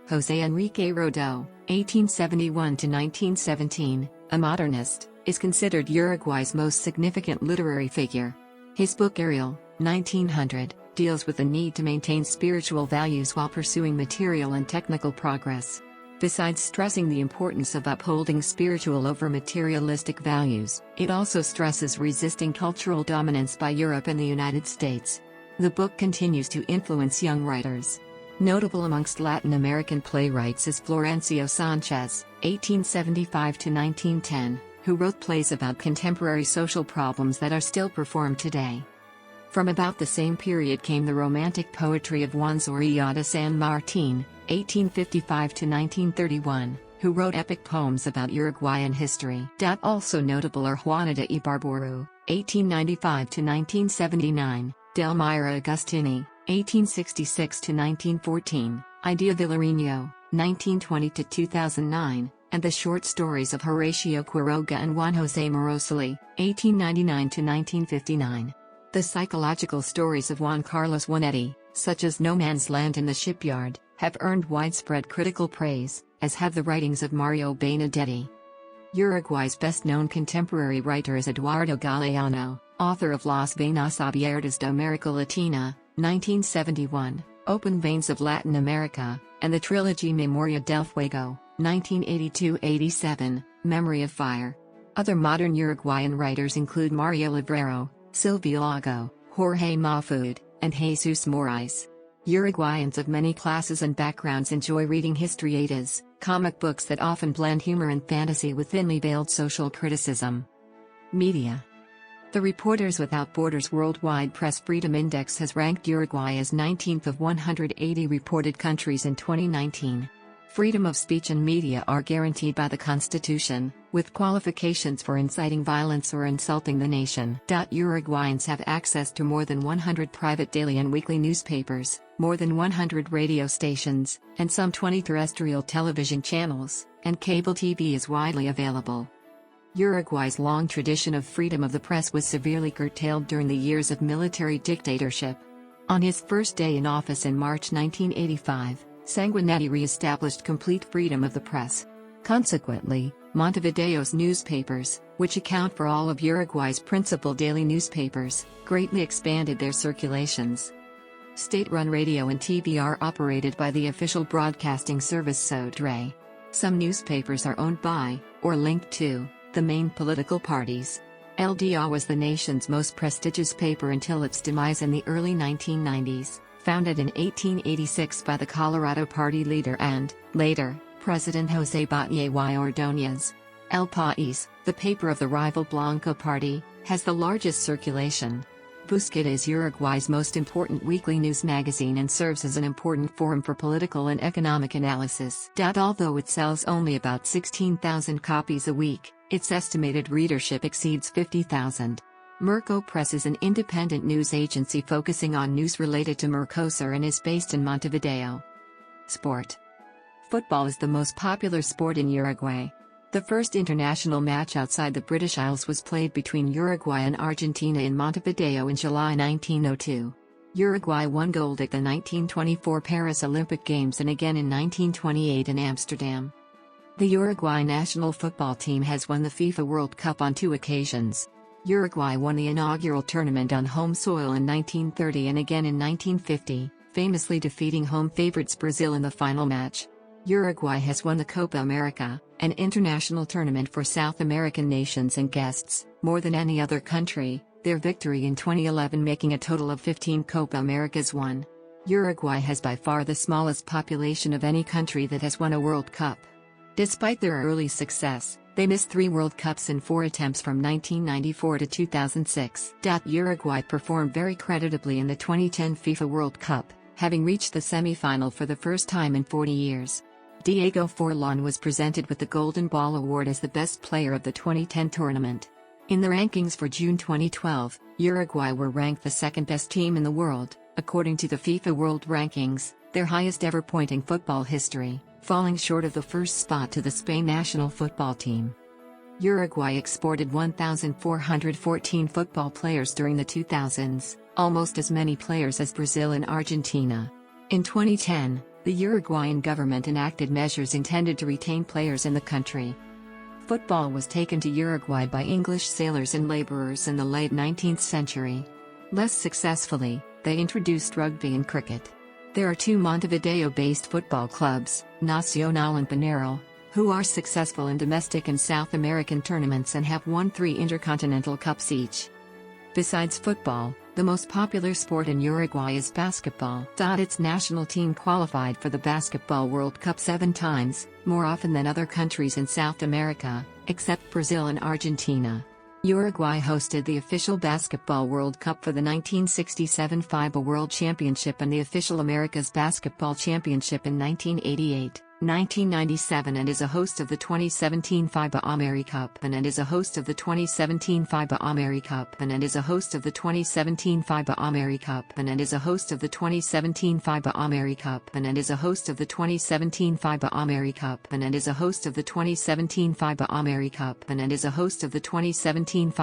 José Enrique Rodó, 1871–1917, a modernist, is considered Uruguay's most significant literary figure. His book Ariel, 1900, deals with the need to maintain spiritual values while pursuing material and technical progress. Besides stressing the importance of upholding spiritual over materialistic values, it also stresses resisting cultural dominance by Europe and the United States. The book continues to influence young writers. Notable amongst Latin American playwrights is Florencio Sanchez, 1875–1910, who wrote plays about contemporary social problems that are still performed today. From about the same period came the romantic poetry of Juan Zorrilla de San Martín, 1855–1931, who wrote epic poems about Uruguayan history. Also notable are Juana de Ibarburu, 1895–1979, Delmira Agustini, 1866–1914, Idea Villarino, 1920–2009, and the short stories of Horacio Quiroga and Juan José Morosoli, 1899–1959. The psychological stories of Juan Carlos Juanetti, such as No Man's Land and The Shipyard, have earned widespread critical praise, as have the writings of Mario Benedetti. Uruguay's best-known contemporary writer is Eduardo Galeano, author of Las Venas Abiertas de América Latina, 1971, Open Veins of Latin America, and the trilogy Memoria del Fuego, 1982–87, Memory of Fire. Other modern Uruguayan writers include Mario Librero, Silvio Lago, Jorge Mahfoud, and Jesus Morais. Uruguayans of many classes and backgrounds enjoy reading historietas, comic books that often blend humor and fantasy with thinly veiled social criticism. Media. The Reporters Without Borders Worldwide Press Freedom Index has ranked Uruguay as 19th of 180 reported countries in 2019. Freedom of speech and media are guaranteed by the Constitution, with qualifications for inciting violence or insulting the nation. Uruguayans have access to more than 100 private daily and weekly newspapers, more than 100 radio stations, and some 20 terrestrial television channels, and cable TV is widely available. Uruguay's long tradition of freedom of the press was severely curtailed during the years of military dictatorship. On his first day in office in March 1985, Sanguinetti re-established complete freedom of the press. Consequently, Montevideo's newspapers, which account for all of Uruguay's principal daily newspapers, greatly expanded their circulations. State-run radio and TV are operated by the official broadcasting service SODRE. Some newspapers are owned by, or linked to, the main political parties. LDA was the nation's most prestigious paper until its demise in the early 1990s. Founded in 1886 by the Colorado Party leader and, later, President José Botella y Ordóñez. El País, the paper of the rival Blanco Party, has the largest circulation. Busqueta is Uruguay's most important weekly news magazine and serves as an important forum for political and economic analysis. Although it sells only about 16,000 copies a week, its estimated readership exceeds 50,000. Merco Press is an independent news agency focusing on news related to Mercosur and is based in Montevideo. Sport. Football is the most popular sport in Uruguay. The first international match outside the British Isles was played between Uruguay and Argentina in Montevideo in July 1902. Uruguay won gold at the 1924 Paris Olympic Games and again in 1928 in Amsterdam. The Uruguay national football team has won the FIFA World Cup on 2 occasions. Uruguay won the inaugural tournament on home soil in 1930 and again in 1950, famously defeating home favorites Brazil in the final match. Uruguay has won the Copa America, an international tournament for South American nations and guests, more than any other country, their victory in 2011 making a total of 15 Copa Americas won. Uruguay has by far the smallest population of any country that has won a World Cup. Despite their early success, they missed 3 World Cups in 4 attempts from 1994 to 2006. Uruguay performed very creditably in the 2010 FIFA World Cup, having reached the semi-final for the first time in 40 years. Diego Forlán was presented with the Golden Ball Award as the best player of the 2010 tournament. In the rankings for June 2012, Uruguay were ranked the second-best team in the world, according to the FIFA World Rankings, their highest ever point in football history, falling short of the first spot to the Spain national football team. Uruguay exported 1,414 football players during the 2000s, almost as many players as Brazil and Argentina. In 2010, the Uruguayan government enacted measures intended to retain players in the country. Football was taken to Uruguay by English sailors and laborers in the late 19th century. Less successfully, they introduced rugby and cricket. There are 2 Montevideo-based football clubs, Nacional and Peñarol, who are successful in domestic and South American tournaments and have won 3 Intercontinental Cups each. Besides football, the most popular sport in Uruguay is basketball. Its national team qualified for the Basketball World Cup 7 times, more often than other countries in South America, except Brazil and Argentina. Uruguay hosted the official Basketball World Cup for the 1967 FIBA World Championship and the official America's Basketball Championship in 1988, 1997 and is a host of the 2017 FIBA AmeriCup and is a host of the 2017 FIBA AmeriCup and is a host of the 2017 FIBA AmeriCup and is a host of the 2017 FIBA AmeriCup and is a host of the 2017 FIBA AmeriCup and is a host of the 2017 FIBA AmeriCup and is a host of the 2017